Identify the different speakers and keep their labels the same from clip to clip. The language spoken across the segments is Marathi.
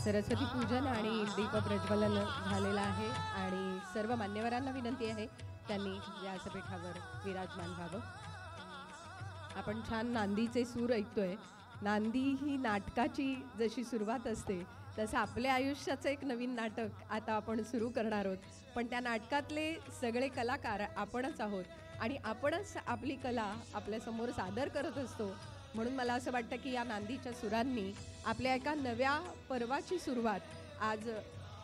Speaker 1: सरस्वती पूजन आणि दीप प्रज्वलन झालेलं आहे आणि सर्व मान्यवरांना विनंती आहे त्यांनी व्यासपीठावर विराजमान व्हावं. आपण छान नांदीचे सूर ऐकतोय. नांदी ही नाटकाची जशी सुरुवात असते तसं आपल्या आयुष्याचं एक नवीन नाटक आता आपण सुरू करणार आहोत. पण त्या नाटकातले सगळे कलाकार आपणच आहोत आणि आपणच आपली कला आपल्यासमोर सादर करत असतो. म्हणून मला असं वाटतं की या नांदीच्या सुरांनी आपल्या एका नव्या पर्वाची सुरुवात आज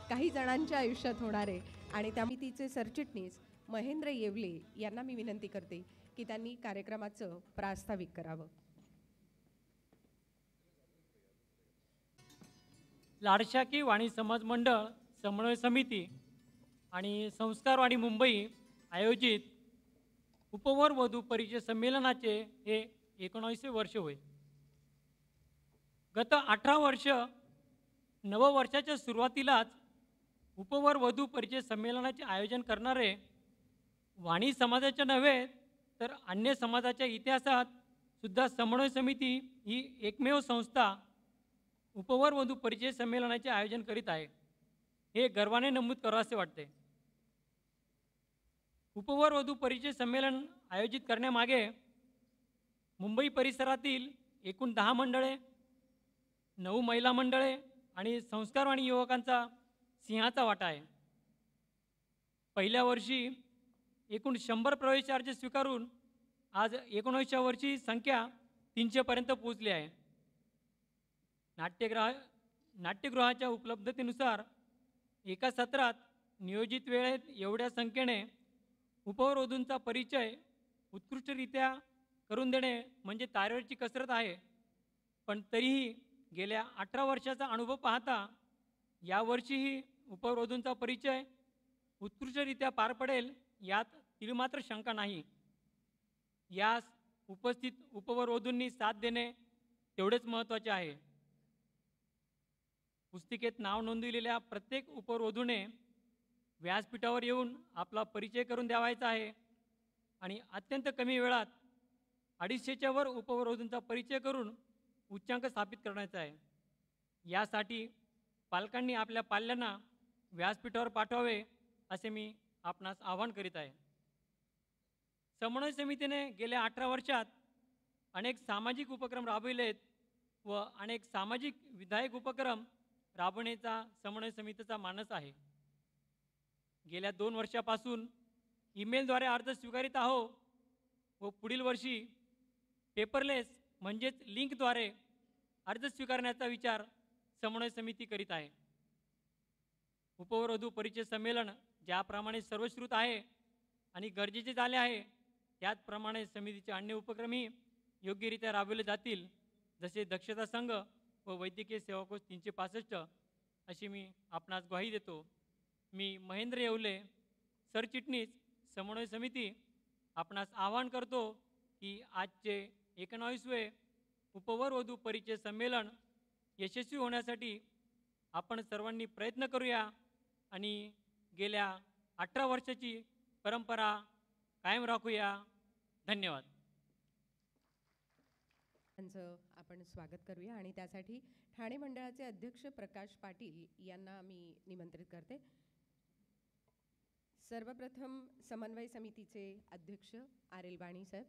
Speaker 1: काही जणांच्या आयुष्यात होणार आहे. आणि त्या समितीचे सरचिटणीस महेंद्र येवले यांना मी विनंती करते की त्यांनी कार्यक्रमाचं प्रास्ताविक करावं.
Speaker 2: लाडशाखी वाणी समाज मंडळ समन्वय समिती आणि संस्कारवाणी मुंबई आयोजित उपवर वधू परिचय संमेलनाचे हे 19वे वर्ष होय. गत 18 वर्ष नववर्षाच्या सुरुवातीलाच उपवर वधू परिचय संमेलनाचे आयोजन करणारे वाणी समाजाच्या नव्हे तर अन्य समाजाच्या इतिहासात सुद्धा समन्वय समिती ही एकमेव संस्था उपवर वधू परिचय संमेलनाचे आयोजन करीत आहे. हे गर्वाने नमूद करावेसे वाटते. उपवर वधू परिचय संमेलन आयोजित करण्यामागे मुंबई परिसरातील एकूण 10 मंडळे, 9 महिला मंडळे आणि संस्कारवाणी युवकांचा सिंहाचा वाटा आहे. पहिल्या वर्षी एकूण 100 प्रवेशार्ज स्वीकारून आज 19व्या वर्षी संख्या 300 पर्यंत पोहोचली आहे. नाट्यगृहाच्या उपलब्धतेनुसार एका सत्रात नियोजित वेळेत एवढ्या संख्येने उपवर वधूंचा परिचय उत्कृष्टरित्या करून देणे म्हणजे तारेवरची कसरत आहे. पण तरीही गेल्या 18 वर्षाचा अनुभव पाहता यावर्षीही उपवर वधूंचा परिचय उत्कृष्टरित्या पार पडेल यात तिळमात्र शंका नाही. यास उपस्थित उपवर वधूंनी साथ देणे तेवढेच महत्त्वाचे आहे. पुस्तिकेत नाव नोंदविलेल्या प्रत्येक उपवर वधूने व्यासपीठावर येऊन आपला परिचय करून द्यावायचा आहे आणि अत्यंत कमी वेळात 250च्या वर उपवर वधूंचा परिचय करून उच्चांक स्थापित करण्याचा आहे. यासाठी पालकांनी आपल्या पाल्यांना व्यासपीठावर पाठवावे असे मी आपणास आवाहन करीत आहे. समन्वय समितीने गेल्या 18 वर्षात अनेक सामाजिक उपक्रम राबविलेत व अनेक सामाजिक विधायक उपक्रम राबवण्याचा समन्वय समितीचा मानस आहे. गेल्या 2 वर्षापासून ईमेलद्वारे अर्ज स्वीकारित आहो व पुढील वर्षी पेपरलेस म्हणजेच लिंकद्वारे अर्ज स्वीकारण्याचा विचार समन्वय समिती करीत आहे. उपवर वधू परिचय संमेलन ज्याप्रमाणे सर्वश्रुत आहे आणि गरजेचे झाले आहे त्याचप्रमाणे समितीचे अन्य उपक्रमही योग्यरित्या राबवले जातील. जसे दक्षता संघ व वैद्यकीय सेवाकोश 365 अशी मी आपणास ग्वाही देतो. मी महेंद्र येवले सरचिटणीस समन्वय समिती आपणास आवाहन करतो की आजचे 19वे उपवर वधू परिचय संमेलन यशस्वी होण्यासाठी आपण सर्वांनी प्रयत्न करूया आणि गेल्या 18 वर्षाची परंपरा कायम राखूया. धन्यवाद.
Speaker 1: त्यांचं आपण स्वागत करूया आणि त्यासाठी ठाणे मंडळाचे अध्यक्ष प्रकाश पाटील यांना मी निमंत्रित करते. सर्वप्रथम समन्वय समितीचे अध्यक्ष आर.एल. वाणी साहेब.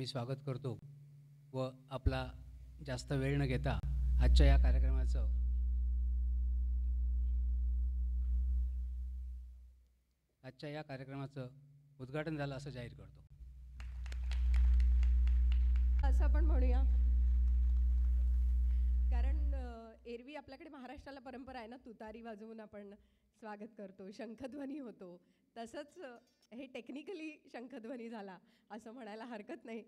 Speaker 3: मी स्वागत करतो व आपला जास्त वेळ न घेता आजच्या या कार्यक्रमाचं उद्घाटन झालं असं जाहीर करतो.
Speaker 1: असं आपण म्हणूया, कारण एरवी आपल्याकडे महाराष्ट्राला परंपरा आहे ना, तुतारी वाजवून आपण स्वागत करतो, शंखध्वनी होतो. तसंच हे टेक्निकली शंखध्वनी झाला असं म्हणायला हरकत नाही,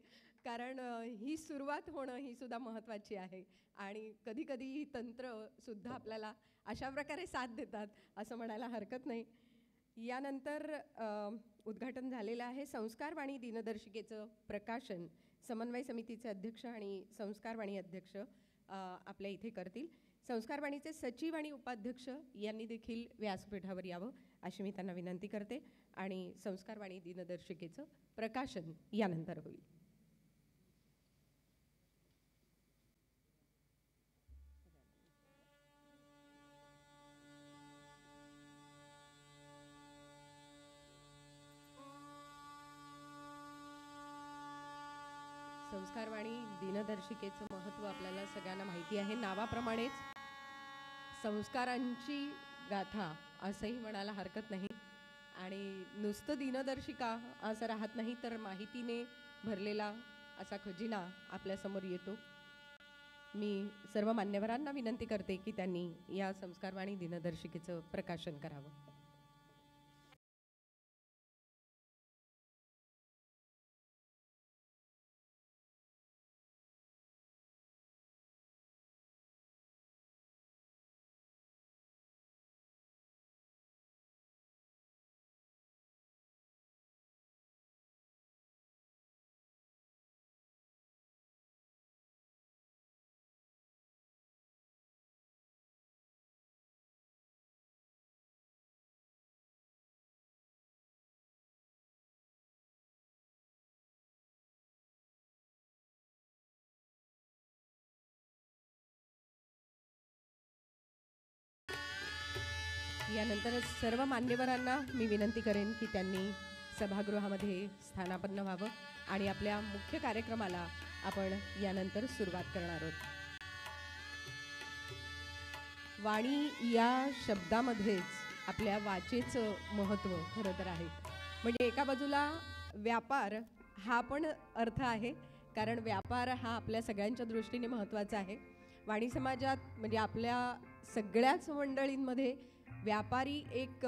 Speaker 1: कारण ही सुरुवात होणं ही सुद्धा महत्त्वाची आहे आणि कधीकधी ही तंत्रसुद्धा आपल्याला अशा प्रकारे साथ देतात असं म्हणायला हरकत नाही. यानंतर उद्घाटन झालेलं आहे संस्कारवाणी दिनदर्शिकेचं प्रकाशन. समन्वय समितीचे अध्यक्ष आणि संस्कारवाणी अध्यक्ष आपल्या इथे करतील. संस्कारवाणीचे सचिव आणि उपाध्यक्ष यांनी देखील व्यासपीठावर यावं अशी मी त्यांना विनंती करते आणि संस्कारवाणी दिनदर्शिकेचं प्रकाशन यानंतर होईल. संस्कारवाणी दिनदर्शिकेचं महत्त्व आपल्याला सगळ्यांना माहिती आहे. नावाप्रमाणेच संस्कारांची गाथा असंही म्हणायला हरकत नाही आणि नुसतं दिनदर्शिका असं राहत नाही, तर माहितीने भरलेला असा खजिना आपल्यासमोर येतो. मी सर्व मान्यवरांना विनंती करते की त्यांनी या संस्कारवाणी दिनदर्शिकेचं प्रकाशन करावं. यानंतर सर्व मान्यवरांना मी विनंती करेन की त्यांनी सभागृहामध्ये स्थानापन्न व्हावं आणि आपल्या मुख्य कार्यक्रमाला आपण यानंतर सुरुवात करणार आहोत. वाणी या शब्दामध्येच आपल्या वाचेचं महत्त्व खरं तर आहे. म्हणजे एका बाजूला व्यापार हा पण अर्थ आहे, कारण व्यापार हा आपल्या सगळ्यांच्या दृष्टीने महत्त्वाचा आहे. वाणी समाजात म्हणजे आपल्या सगळ्याच मंडळींमध्ये व्यापारी एक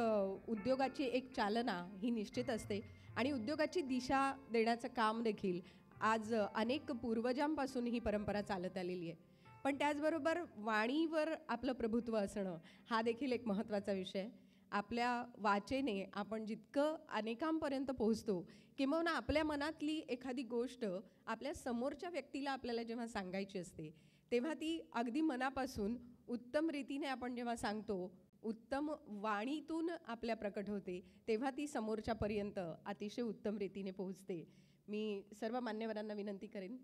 Speaker 1: उद्योगाची एक चालना ही निश्चित असते आणि उद्योगाची दिशा देण्याचं काम देखील आज अनेक पूर्वजांपासून ही परंपरा चालत आलेली आहे. पण त्याचबरोबर वाणीवर आपलं प्रभुत्व असणं हा देखील एक महत्त्वाचा विषय आहे. आपल्या वाचेने आपण जितकं अनेकांपर्यंत पोहोचतो, किंवा आपल्या मनातली एखादी गोष्ट आपल्या समोरच्या व्यक्तीला आपल्याला जेव्हा सांगायची असते तेव्हा ती अगदी मनापासून उत्तम रीतीने आपण जेव्हा सांगतो, उत्तम वाणीतून आपल्या प्रकट होते, तेव्हा ती समोरच्यापर्यंत अतिशय उत्तम रीतीने पोहोचते. मी सर्व मान्यवरांना विनंती करेन.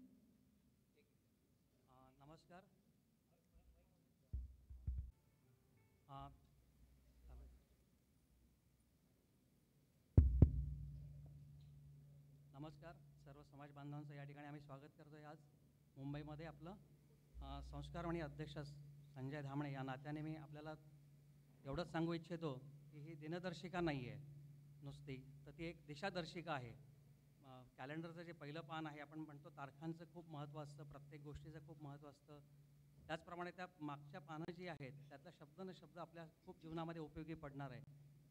Speaker 3: नमस्कार. नमस्कार सर्व समाज बांधवांचं या ठिकाणी आम्ही स्वागत करतो आहे. आज मुंबईमध्ये आपलं संस्कारवाणी अध्यक्ष संजय धामणे या नात्याने मी आपल्याला एवढंच सांगू इच्छितो की ही दिनदर्शिका नाही आहे नुसती, तर ती एक दिशादर्शिका आहे. कॅलेंडरचं जे पहिलं पान आहे, आपण म्हणतो तारखांचं खूप महत्त्व असतं, प्रत्येक गोष्टीचं खूप महत्त्व असतं. त्याचप्रमाणे त्या मागच्या पानं जी आहेत त्यातला शब्द न शब्द आपल्या खूप जीवनामध्ये उपयोगी पडणार आहे.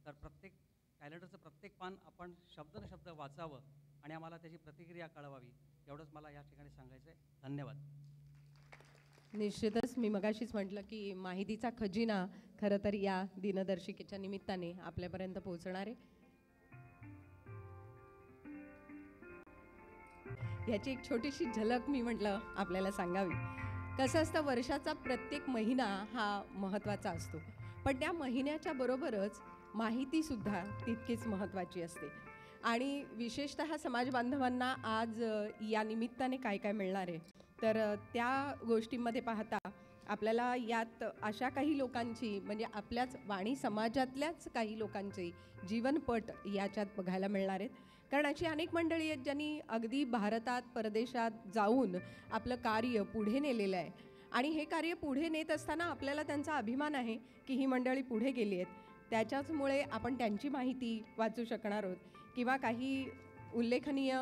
Speaker 3: तर प्रत्येक कॅलेंडरचं प्रत्येक पान आपण शब्द न शब्द वाचावं आणि आम्हाला त्याची प्रतिक्रिया कळवावी, एवढंच मला या ठिकाणी सांगायचं आहे. धन्यवाद.
Speaker 1: निश्चितच मी मगाशीच म्हटलं की माहितीचा खजिना खरं तर या दिनदर्शिकेच्या निमित्ताने आपल्यापर्यंत पोहोचणार आहे. याची एक छोटीशी झलक मी म्हटलं आपल्याला सांगावी. कसं असतं, वर्षाचा प्रत्येक महिना हा महत्त्वाचा असतो, पण त्या महिन्याच्या बरोबरच माहितीसुद्धा तितकीच महत्त्वाची असते. आणि विशेषतः समाज बांधवांना आज या निमित्ताने काय काय मिळणार आहे, तर त्या गोष्टींमध्ये पाहता आपल्याला यात अशा काही लोकांची, म्हणजे आपल्याच वाणी समाजातल्याच काही लोकांचे जीवनपट याच्यात बघायला मिळणार आहेत. कारण अशी अनेक मंडळी आहेत ज्यांनी अगदी भारतात परदेशात जाऊन आपलं कार्य पुढे नेलेलं आहे आणि हे कार्य पुढे नेत असताना आपल्याला त्यांचा अभिमान आहे की ही मंडळी पुढे गेली आहेत. त्याच्याचमुळे आपण त्यांची माहिती वाचू शकणार आहोत किंवा काही उल्लेखनीय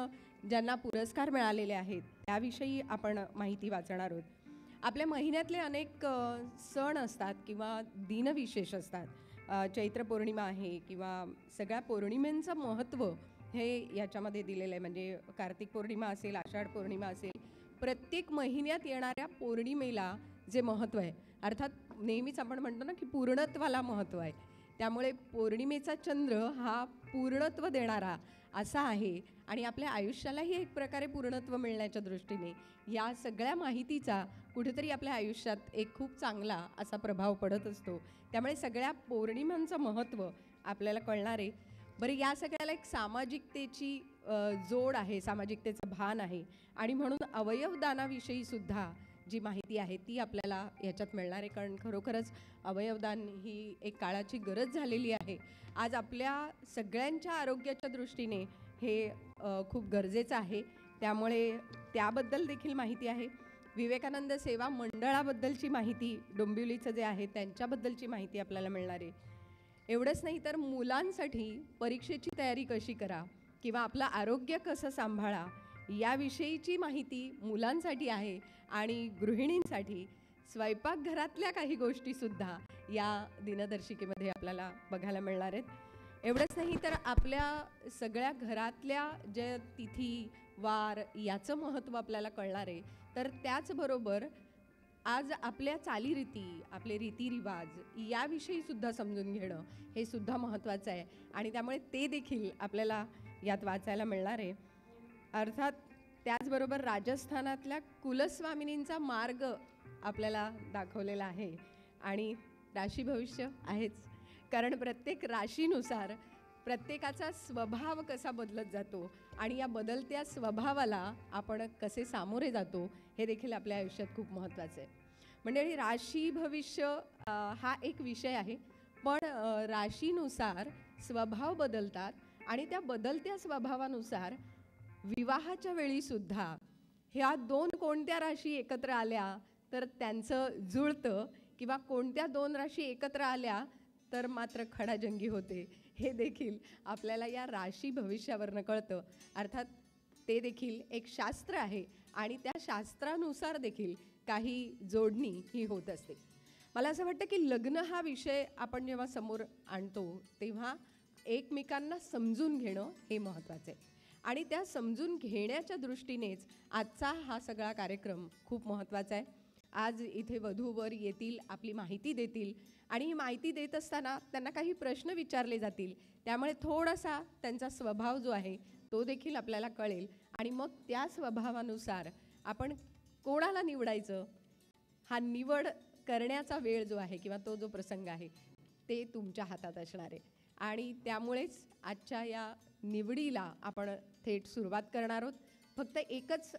Speaker 1: ज्यांना पुरस्कार मिळालेले आहेत त्याविषयी आपण माहिती वाचणार आहोत. आपल्या महिन्यातले अनेक सण असतात किंवा दिनविशेष असतात. चैत्र पौर्णिमा आहे किंवा सगळ्या पौर्णिमेंचं महत्त्व हे याच्यामध्ये दिलेलं आहे. म्हणजे कार्तिक पौर्णिमा असेल, आषाढ पौर्णिमा असेल, प्रत्येक महिन्यात येणाऱ्या पौर्णिमेला जे महत्त्व आहे, अर्थात नेहमीच आपण म्हणतो ना की पूर्णत्वाला महत्त्व आहे. त्यामुळे पौर्णिमेचा चंद्र हा पूर्णत्व देणारा असा आहे आणि आपल्या आयुष्यालाही एक प्रकारे पूर्णत्व मिळण्याच्या दृष्टीने या सगळ्या माहितीचा कुठेतरी आपल्या आयुष्यात एक खूप चांगला असा प्रभाव पडत असतो. त्यामुळे सगळ्या पौर्णिमांचं महत्त्व आपल्याला कळणार आहे. बरं, या सगळ्याला एक सामाजिकतेची जोड आहे, सामाजिकतेचं भान आहे आणि म्हणून अवयवदानाविषयी सुद्धा जी माहिती आहे ती आपल्याला याच्यात मिळणार आहे. कारण खरोखरच अवयवदान ही एक काळाची गरज झालेली आहे. आज आपल्या सगळ्यांच्या आरोग्याच्या दृष्टीने हे खूप गरजेचं आहे. त्यामुळे त्याबद्दल देखील माहिती आहे. विवेकानंद सेवा मंडळाबद्दलची माहिती, डोंबिवलीचं जे आहे त्यांच्याबद्दलची माहिती आपल्याला मिळणार आहे. एवढंच नाही तर मुलांसाठी परीक्षेची तयारी कशी करा किंवा आपलं आरोग्य कसं सांभाळा याविषयीची माहिती मुलांसाठी आहे आणि गृहिणींसाठी स्वयंपाकघरातल्या काही गोष्टीसुद्धा या दिनदर्शिकेमध्ये आपल्याला बघायला मिळणार आहेत. एवढंच नाही तर आपल्या सगळ्या घरातल्या ज्या तिथी वार याचं महत्त्व आपल्याला कळणार आहे. तर त्याचबरोबर आज आपल्या चालीरीती, आपले रीतिरिवाज याविषयी सुद्धा समजून घेणं हे सुद्धा महत्त्वाचं आहे आणि त्यामुळे ते देखील आपल्याला यात वाचायला मिळणार आहे. अर्थात त्याचबरोबर राजस्थानातल्या कुलस्वामिनींचा मार्ग आपल्याला दाखवलेला आहे आणि राशी भविष्य आहेच. कारण प्रत्येक राशीनुसार प्रत्येकाचा स्वभाव कसा बदलत जातो आणि या बदलत्या स्वभावाला आपण कसे सामोरे जातो हे देखील आपल्या आयुष्यात खूप महत्त्वाचं आहे. म्हणजे राशी भविष्य हा एक विषय आहे, पण राशीनुसार स्वभाव बदलतात आणि त्या बदलत्या स्वभावानुसार विवाहाच्या वेळीसुद्धा ह्या दोन कोणत्या राशी एकत्र आल्या तर त्यांचं जुळतं किंवा कोणत्या दोन राशी एकत्र आल्या तर मात्र खडाजंगी होते हे देखील आपल्याला या राशी भविष्यावरनं कळतं. अर्थात ते देखील एक शास्त्र आहे आणि त्या शास्त्रानुसार देखील काही जोडणी ही होत असते. मला असं वाटतं की लग्न हा विषय आपण जेव्हा समोर आणतो तेव्हा एकमेकांना समजून घेणं हे महत्त्वाचं आहे आणि त्या समजून घेण्याच्या दृष्टीनेच आजचा हा सगळा कार्यक्रम खूप महत्त्वाचा आहे. आज इथे वधूवर येतील, आपली माहिती देतील आणि ही माहिती देत असताना त्यांना काही प्रश्न विचारले जातील. त्यामुळे थोडासा त्यांचा स्वभाव जो आहे तो देखील आपल्याला कळेल आणि मग त्या स्वभावानुसार आपण कोणाला निवडायचं हा निवड करण्याचा वेळ जो आहे किंवा तो जो प्रसंग आहे ते तुमच्या हातात असणार आहे आणि त्यामुळेच आजच्या या निवडीला आपण थेट सुरुवात करणार आहोत. फक्त एकच